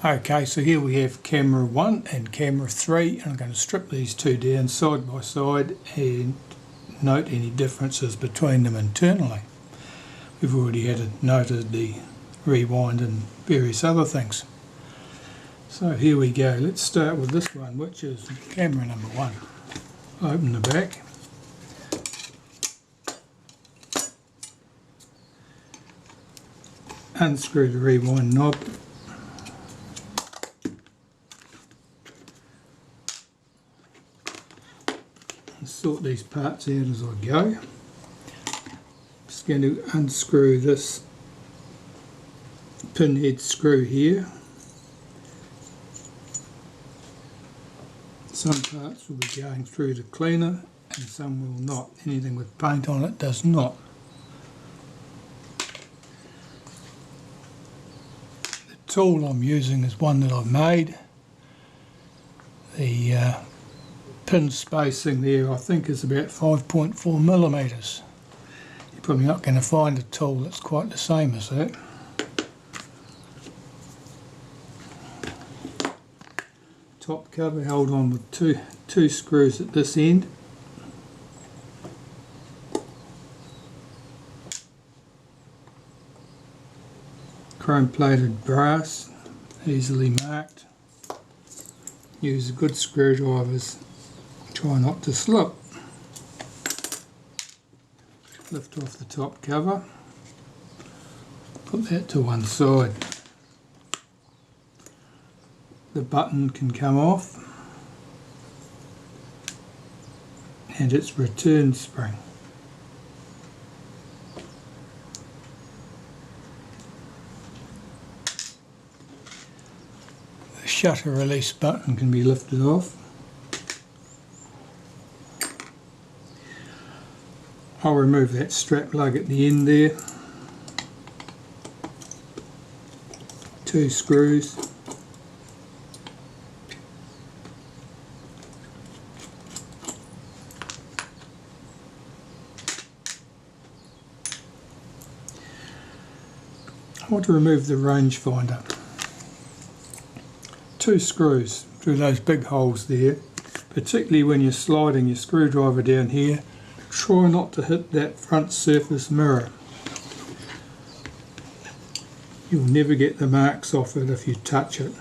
Okay, so here we have camera 1 and camera 3, and I'm going to strip these two down side by side and note any differences between them internally. We've already noted the rewind and various other things. So here we go. Let's start with this one, which is camera number 1. Open the back. Unscrew the rewind knob. And sort these parts out as I go. Just going to unscrew this pinhead screw here. Some parts will be going through the cleaner and some will not. Anything with paint on it does not. The tool I'm using is one that I've made. The pin spacing there I think is about 5.4 millimeters. You're probably not going to find a tool that's quite the same as that. Top cover held on with two screws at this end. Chrome plated brass, easily marked. Use good screwdrivers, try not to slip. Lift off the top cover, put that to one side. The button can come off and its return spring. The shutter release button can be lifted off. I'll remove that strap lug at the end there. 2 screws. I want to remove the rangefinder. 2 screws through those big holes there, particularly when you're sliding your screwdriver down here. Try not to hit that front surface mirror. You'll never get the marks off it if you touch it.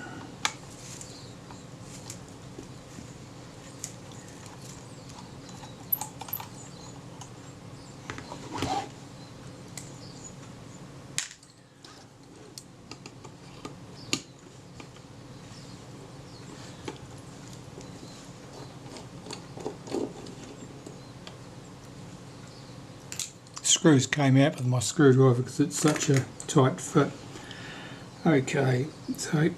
Screws came out with my screwdriver because it's such a tight fit. Okay, so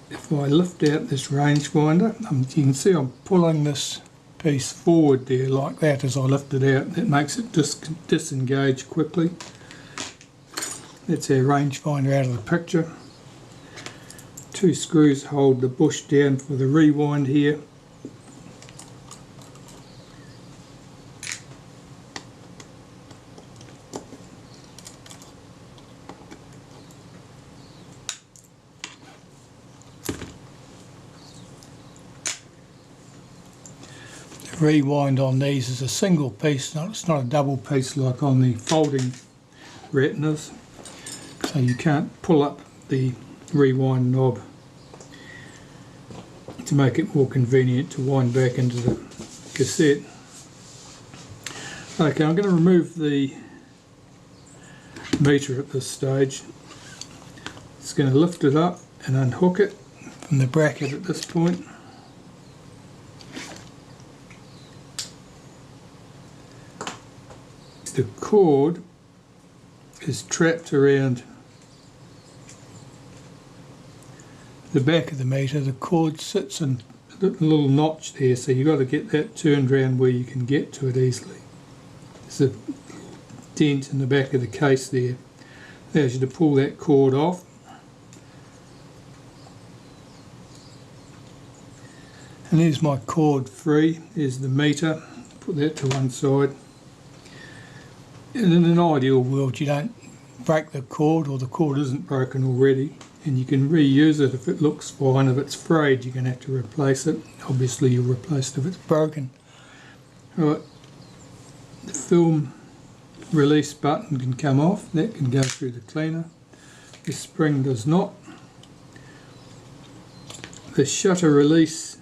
if I lift out this rangefinder, you can see I'm pulling this piece forward there like that as I lift it out. That makes it disengage quickly. That's our rangefinder out of the picture. 2 screws hold the bush down for the rewind here. Rewind on these is a single piece, it's not a double piece like on the folding retinas, so you can't pull up the rewind knob to make it more convenient to wind back into the cassette. Okay, I'm going to remove the meter at this stage. It's going to lift it up and unhook it from the bracket at this point. The cord is trapped around the back of the meter. The cord sits in a little notch there, so you've got to get that turned around where you can get to it easily. There's a dent in the back of the case there. Allows you to pull that cord off. And there's my cord free. There's the meter. Put that to one side. And in an ideal world you don't break the cord, or the cord isn't broken already, and you can reuse it if it looks fine. If it's frayed, you're going to have to replace it. Obviously you'll replace it if it's broken. Right, the film release button can come off, that can go through the cleaner. The spring does not. The shutter release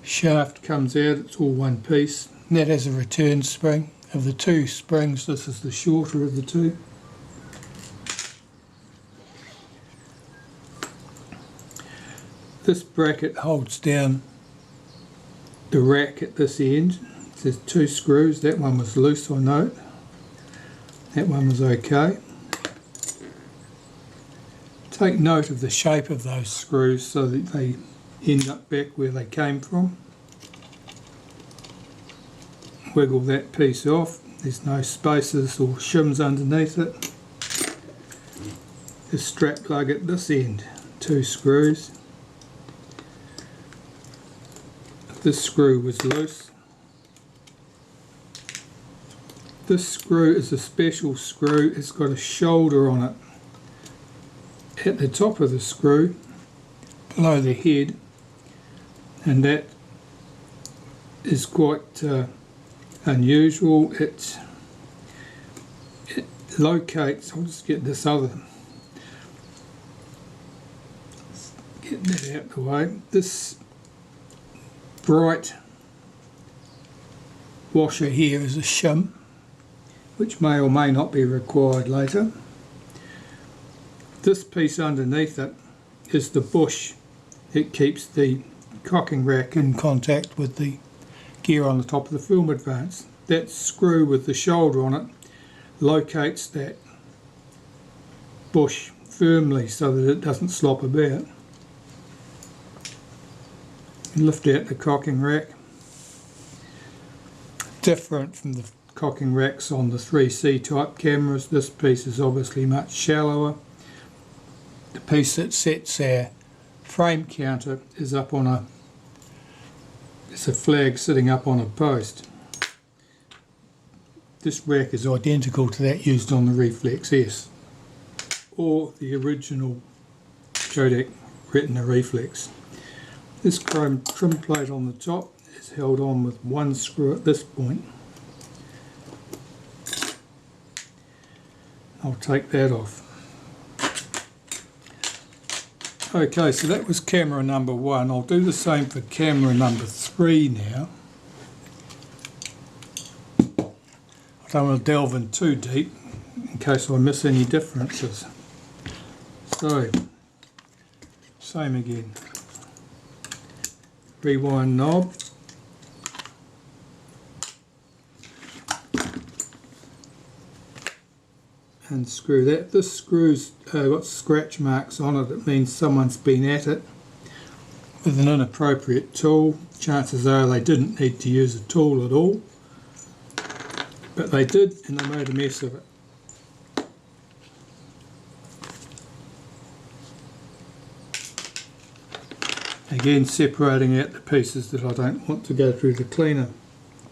shaft comes out, it's all one piece. That has a return spring. Of the two springs, this is the shorter of the two. This bracket holds down the rack at this end. There's two screws, that one was loose, I note. That one was okay. Take note of the shape of those screws so that they end up back where they came from. Wiggle that piece off, there's no spaces or shims underneath it. The strap plug at this end, two screws. This screw was loose. This screw is a special screw, it's got a shoulder on it at the top of the screw, below the head, and that is quite unusual. It locates, I'll just get this other, get that out of the way. This bright washer here is a shim, which may or may not be required later. This piece underneath it is the bush. It keeps the cocking rack in contact with the gear on the top of the film advance. That screw with the shoulder on it locates that bush firmly so that it doesn't slop about. And lift out the cocking rack. Different from the cocking racks on the 3C type cameras, this piece is obviously much shallower. The piece that sets our frame counter is up on it's a flag sitting up on a post. This rack is identical to that used on the Reflex S or the original Kodak Retina Reflex. This chrome trim plate on the top is held on with one screw at this point. I'll take that off. Okay, so that was camera number 1. I'll do the same for camera number 3 now. I don't want to delve in too deep in case I miss any differences. So, same again. Rewind knob. And screw that. This screw's got scratch marks on it. It means someone's been at it with an inappropriate tool. Chances are they didn't need to use a tool at all, but they did, and they made a mess of it. Again, separating out the pieces that I don't want to go through the cleaner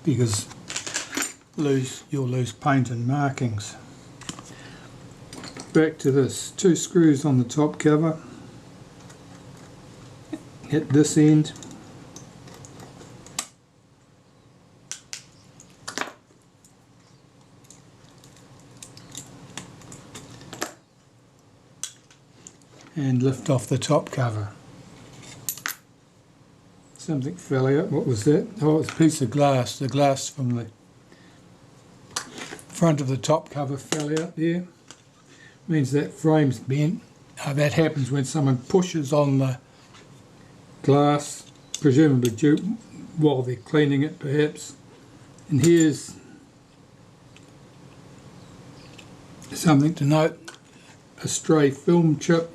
because you'll lose paint and markings. Back to this, 2 screws on the top cover at this end. And lift off the top cover. Something fell out. What was that? Oh, it's a piece of glass. The glass from the front of the top cover fell out there. Means that frame's bent. That happens when someone pushes on the glass, presumably while they're cleaning it perhaps. And here's something to note, a stray film chip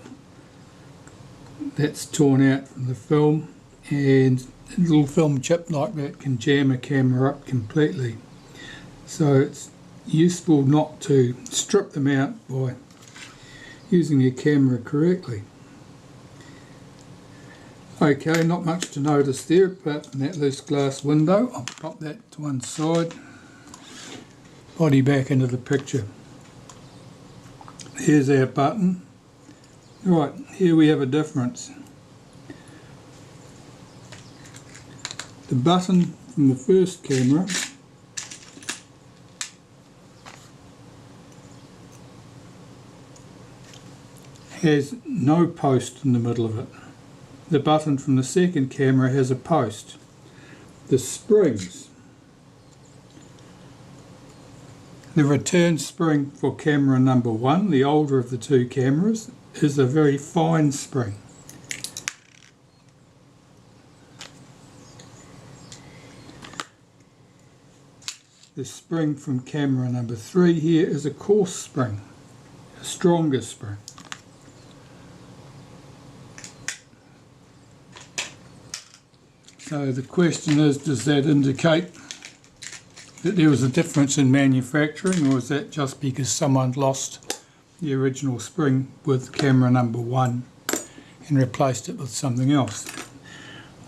that's torn out from the film, and a little film chip like that can jam a camera up completely. So it's useful not to strip them out by using your camera correctly. Okay, not much to notice there apart from that loose glass window. I'll pop that to one side. Body back into the picture. Here's our button. Right, here we have a difference. The button from the first camera has no post in the middle of it. The button from the second camera has a post. The springs, the return spring for camera number 1, the older of the two cameras, is a very fine spring. The spring from camera number 3 here is a coarse spring, a stronger spring. So the question is, does that indicate that there was a difference in manufacturing, or is that just because someone lost the original spring with camera number 1 and replaced it with something else?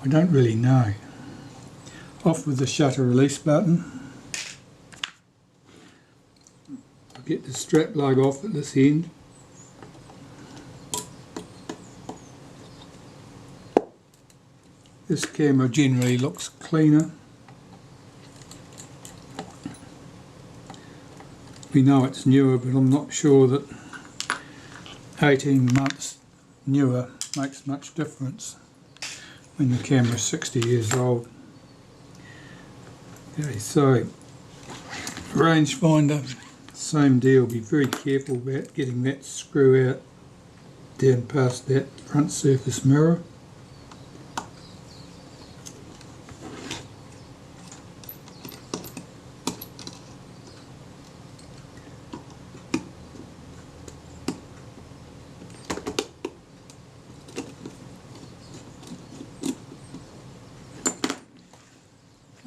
I don't really know. Off with the shutter release button. I'll get the strap lug off at this end. This camera generally looks cleaner. We know it's newer, but I'm not sure that 18 months newer makes much difference when the camera's 60 years old. Okay, so rangefinder, same deal. Be very careful about getting that screw out down past that front surface mirror.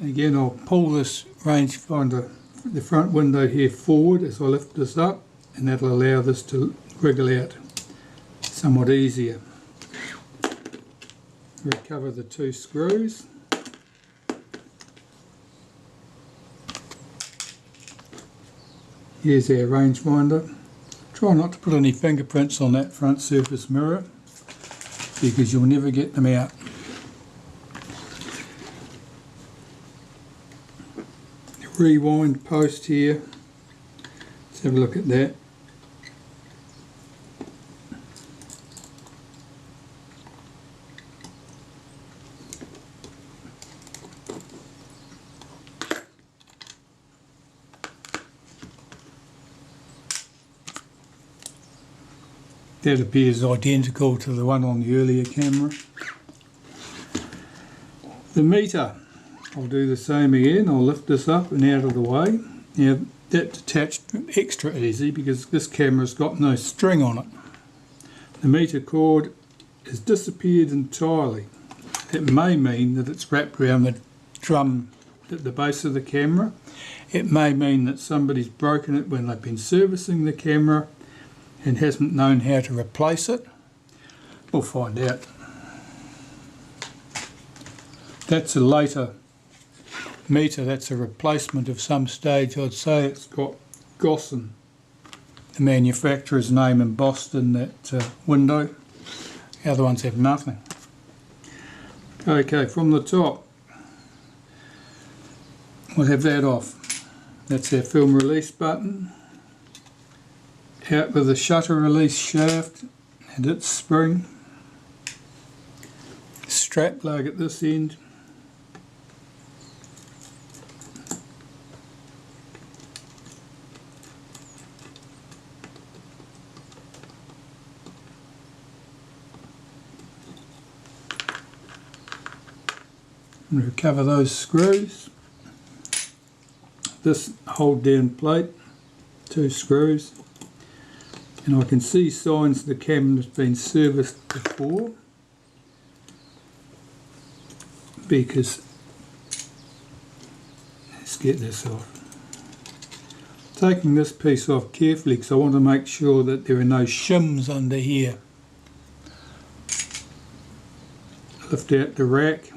Again, I'll pull this rangefinder, the front window here, forward as I lift this up, and that'll allow this to wriggle out somewhat easier. Recover the two screws. Here's our rangefinder. Try not to put any fingerprints on that front surface mirror, because you'll never get them out. Rewind post here. Let's have a look at that. That appears identical to the one on the earlier camera. The meter. I'll do the same again. I'll lift this up and out of the way. Now that's attached extra easy because this camera's got no string on it. The meter cord has disappeared entirely. It may mean that it's wrapped around the drum at the base of the camera. It may mean that somebody's broken it when they've been servicing the camera and hasn't known how to replace it. We'll find out. That's a later meter, that's a replacement of some stage. I'd say it's got Gosson, the manufacturer's name, embossed in that window. The other ones have nothing. Okay, from the top, we'll have that off. That's our film release button. Out with the shutter release shaft and its spring. Strap lug at this end. And recover those screws. This hold down plate, 2 screws, and I can see signs the camera's been serviced before, because let's get this off. Taking this piece off carefully because I want to make sure that there are no shims under here. Lift out the rack.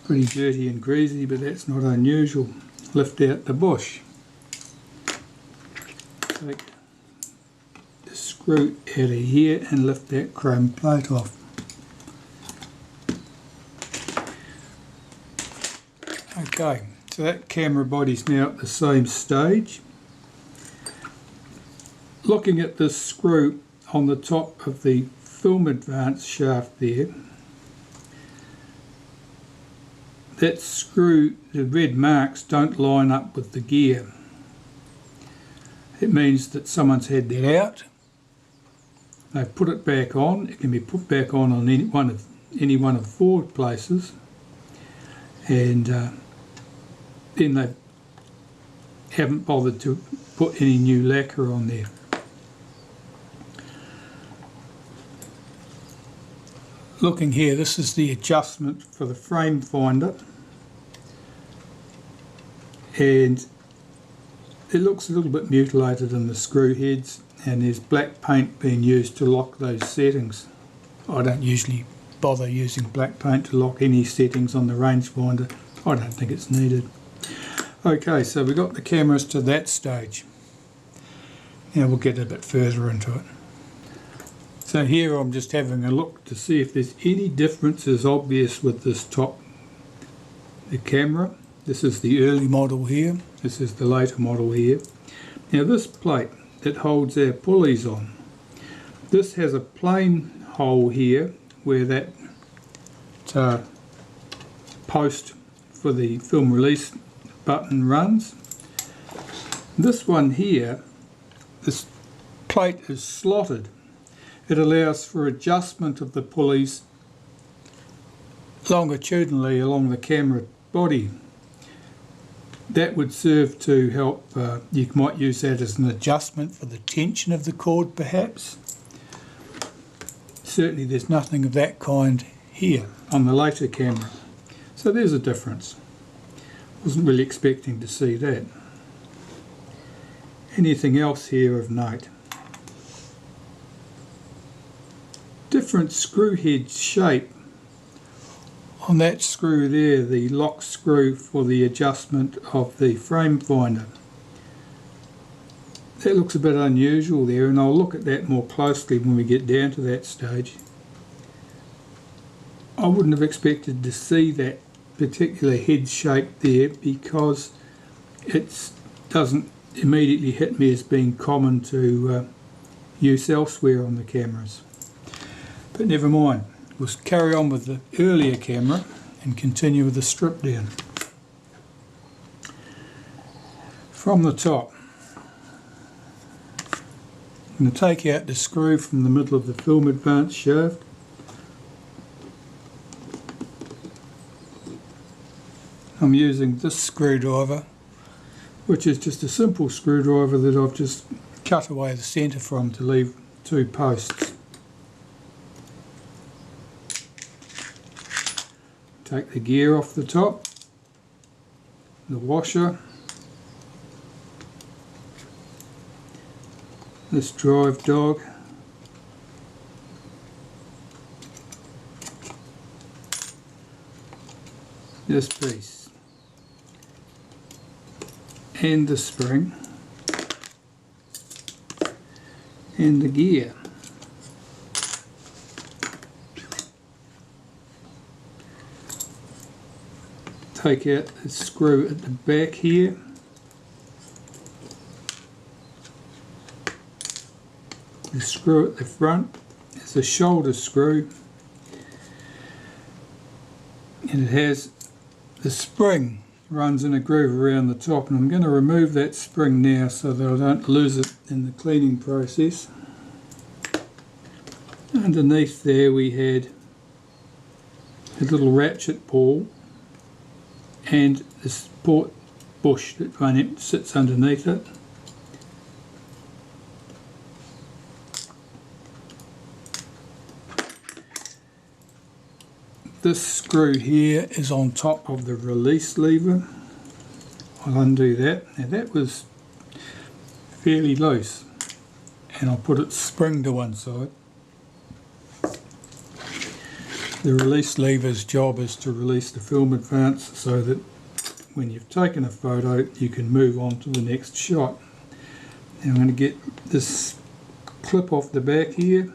Pretty dirty and greasy, but that's not unusual. Lift out the bush. Take the screw out of here and lift that chrome plate off. Okay, so that camera body's now at the same stage. Looking at this screw on the top of the film advance shaft there, that screw, the red marks don't line up with the gear. It means that someone's had that out. They've put it back on. It can be put back on any one of 4 places, and then they haven't bothered to put any new lacquer on there. Looking here, this is the adjustment for the frame finder, and it looks a little bit mutilated in the screw heads, and there's black paint being used to lock those settings. I don't usually bother using black paint to lock any settings on the rangefinder. I don't think it's needed. Okay, so we got the cameras to that stage. Now we'll get a bit further into it. So here I'm just having a look to see if there's any differences obvious with this top, the camera. This is the early model here, this is the later model here. Now this plate that holds our pulleys on, this has a plain hole here where that post for the film release button runs. This one here, this plate is slotted. It allows for adjustment of the pulleys longitudinally along the camera body. That would serve to help, you might use that as an adjustment for the tension of the cord perhaps. Certainly there's nothing of that kind here on the later camera. So there's a difference. Wasn't really expecting to see that. Anything else here of note? Different screw head shape. On that screw there, the lock screw for the adjustment of the frame finder. That looks a bit unusual there, and I'll look at that more closely when we get down to that stage. I wouldn't have expected to see that particular head shape there because it doesn't immediately hit me as being common to use elsewhere on the cameras. But never mind, we'll carry on with the earlier camera and continue with the strip down. From the top, I'm going to take out the screw from the middle of the film advance shaft. I'm using this screwdriver, which is just a simple screwdriver that I've just cut away the centre from to leave 2 posts. Take the gear off the top, the washer, this drive dog, this piece, and the spring, and the gear. Take out the screw at the back here, the screw at the front is a shoulder screw, and it has the spring runs in a groove around the top, and I'm going to remove that spring now so that I don't lose it in the cleaning process. Underneath there we had a little ratchet ball and the support bush that sits underneath it. This screw here is on top of the release lever. I'll undo that. Now that was fairly loose, and I'll put its spring to one side. The release lever's job is to release the film advance so that when you've taken a photo you can move on to the next shot. Now I'm going to get this clip off the back here,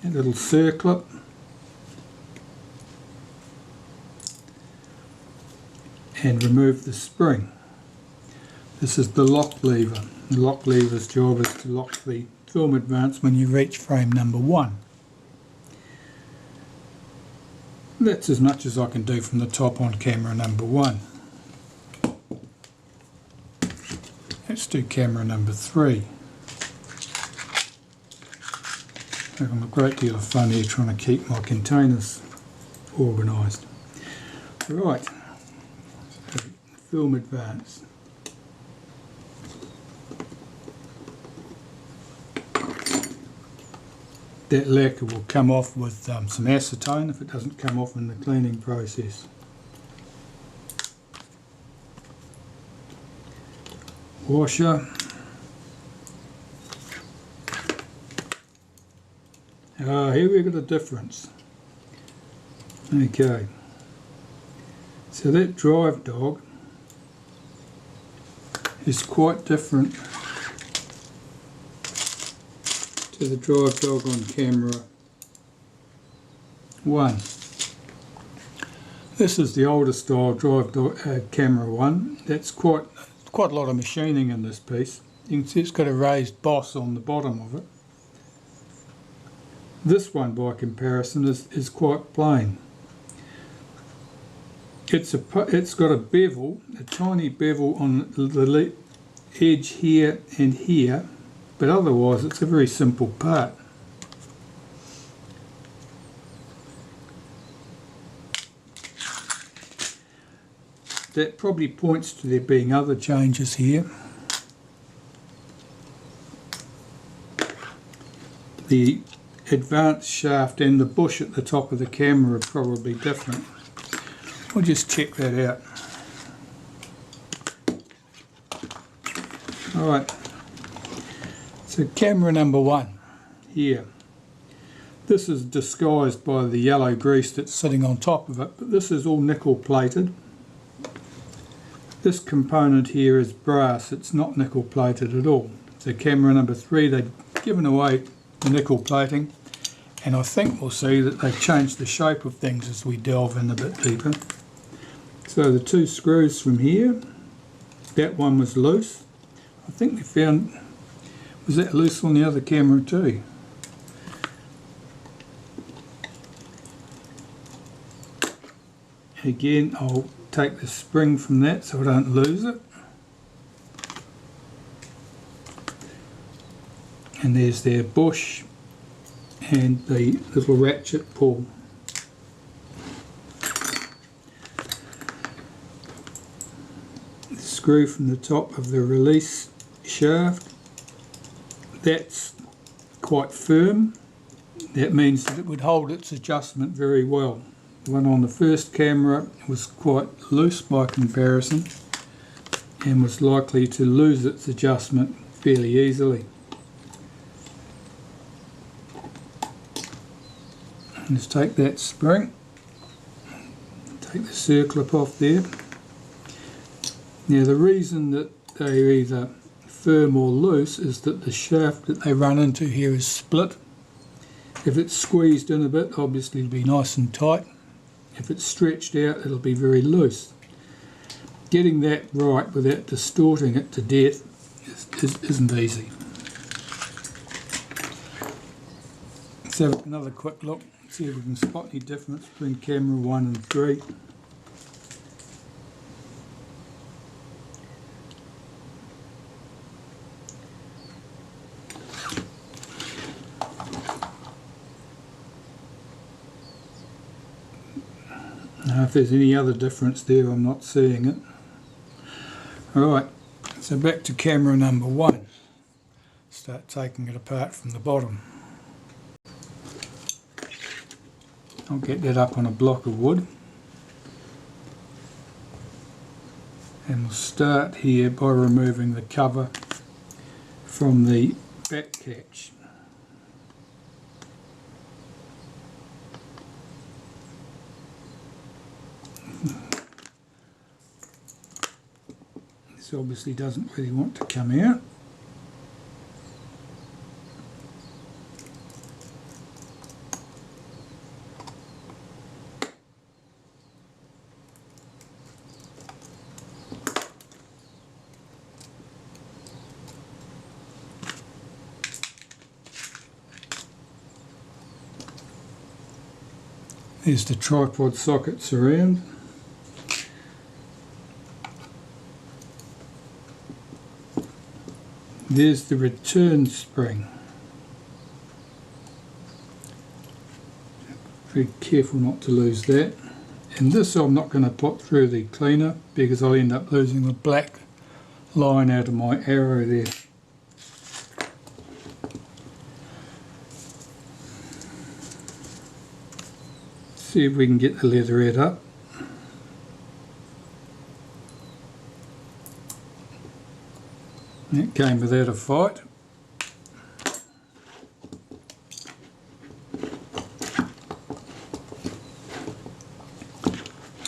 a little circlip, and remove the spring. This is the lock lever. The lock lever's job is to lock the film advance when you reach frame number 1. That's as much as I can do from the top on camera number 1. Let's do camera number 3. Having a great deal of fun here trying to keep my containers organised. Right, so film advance. That lacquer will come off with some acetone if it doesn't come off in the cleaning process. Washer. Here we've got a difference. Okay, so that drive dog is quite different to the drive dog on camera 1. This is the older style drive dog, camera 1. That's quite a lot of machining in this piece. You can see it's got a raised boss on the bottom of it. This one, by comparison, is quite plain. It's got a bevel, a tiny bevel on the edge here and here, but otherwise it's a very simple part. That probably points to there being other changes here. The advance shaft and the bush at the top of the camera are probably different. We'll just check that out. Alright, so camera number 1 here. This is disguised by the yellow grease that's sitting on top of it, but this is all nickel plated. This component here is brass, it's not nickel plated at all. So camera number 3, they've given away the nickel plating, and I think we'll see that they've changed the shape of things as we delve in a bit deeper. So the 2 screws from here, that one was loose. I think we found, was that loose on the other camera too? Again, I'll take the spring from that so I don't lose it. And there's their bush and the little ratchet pull. The screw from the top of the release shaft, that's quite firm. That means that it would hold its adjustment very well. The one on the first camera was quite loose by comparison and was likely to lose its adjustment fairly easily. Let's take that spring, take the circlip off there. Now the reason that they're either firm or loose is that the shaft that they run into here is split. If it's squeezed in a bit, obviously it'll be nice and tight. If it's stretched out, it'll be very loose. Getting that right without distorting it to death isn't easy. Let's have another quick look, see if we can spot any difference between camera 1 and 3. Now if there's any other difference there, I'm not seeing it. Alright, so back to camera number 1. Start taking it apart from the bottom. I'll get that up on a block of wood. And we'll start here by removing the cover from the back catch. This obviously doesn't really want to come out. There's the tripod sockets around. There's the return spring. Very careful not to lose that. And this I'm not going to put through the cleaner because I'll end up losing the black line out of my arrow there. See if we can get the leatherette up. That came without a fight.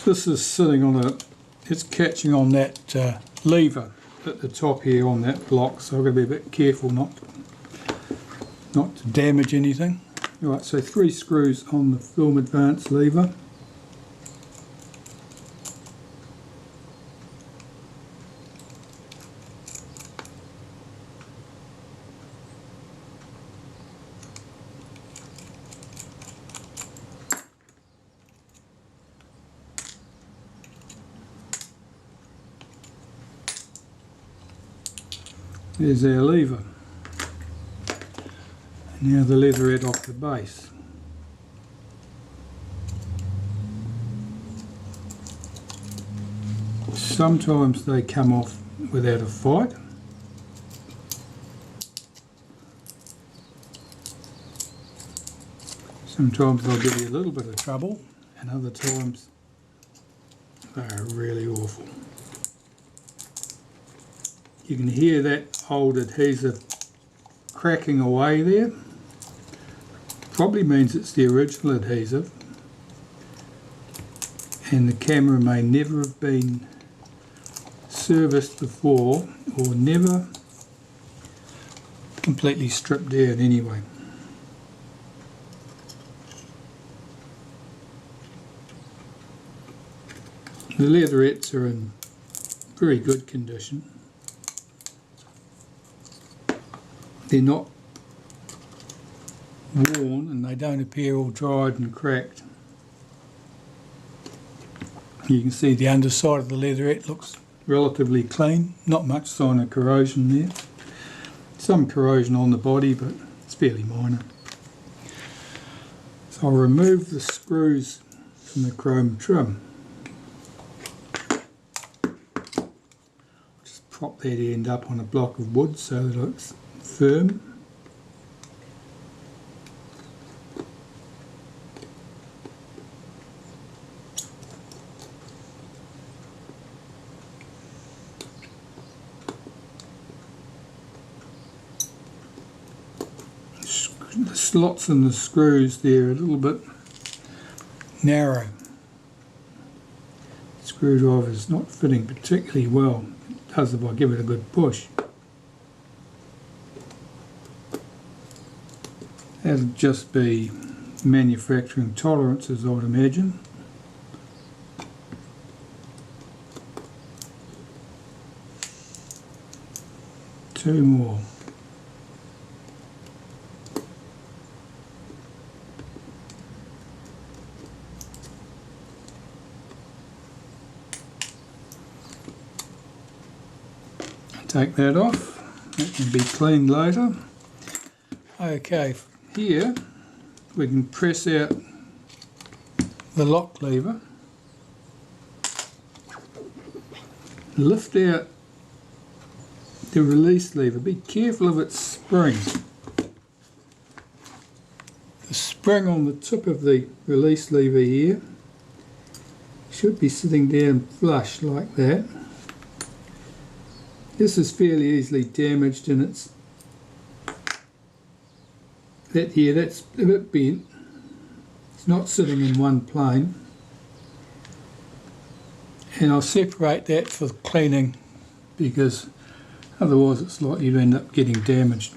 This is sitting on it's catching on that lever at the top here on that block, so I've got to be a bit careful not to damage anything. Right, so 3 screws on the film advance lever. There's our lever. Now the leatherette off the base. Sometimes they come off without a fight. Sometimes they'll give you a little bit of trouble, and other times they are really awful. You can hear that old adhesive cracking away there. Probably means it's the original adhesive, and the camera may never have been serviced before or never completely stripped down anyway. The leatherettes are in very good condition. They're not worn and they don't appear all dried and cracked. You can see the underside of the leatherette looks relatively clean, not much sign of corrosion there. Some corrosion on the body, but it's fairly minor. So I'll remove the screws from the chrome trim. Just prop that end up on a block of wood so that it's firm. The slots in the screws there are a little bit narrow. The screwdriver is not fitting particularly well. It does if I give it a good push. That'll just be manufacturing tolerances, I would imagine. Two more. Take that off. That can be cleaned later. Okay. Here we can press out the lock lever, lift out the release lever. Be careful of its spring. The spring on the tip of the release lever here should be sitting down flush like that. This is fairly easily damaged and it's that here, that's a bit bent. It's not sitting in one plane. And I'll separate that for cleaning because otherwise it's likely to end up getting damaged.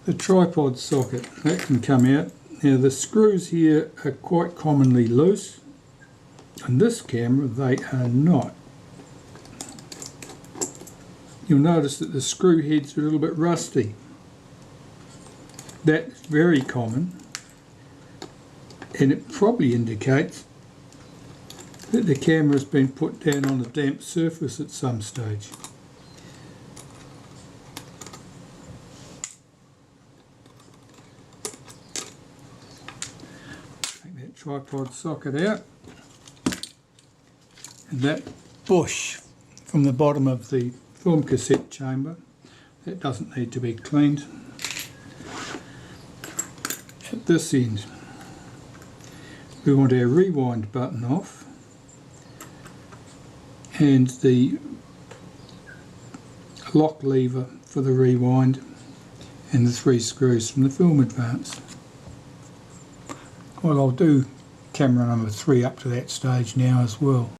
The tripod socket, that can come out. Now the screws here are quite commonly loose. On this camera they are not. you'll notice that the screw heads are a little bit rusty. That's very common, and it probably indicates that the camera has been put down on a damp surface at some stage. Take that tripod socket out, and that bush from the bottom of the film cassette chamber, that doesn't need to be cleaned. At this end, we want our rewind button off and the lock lever for the rewind and the 3 screws from the film advance. Well, I'll do camera number 3 up to that stage now as well.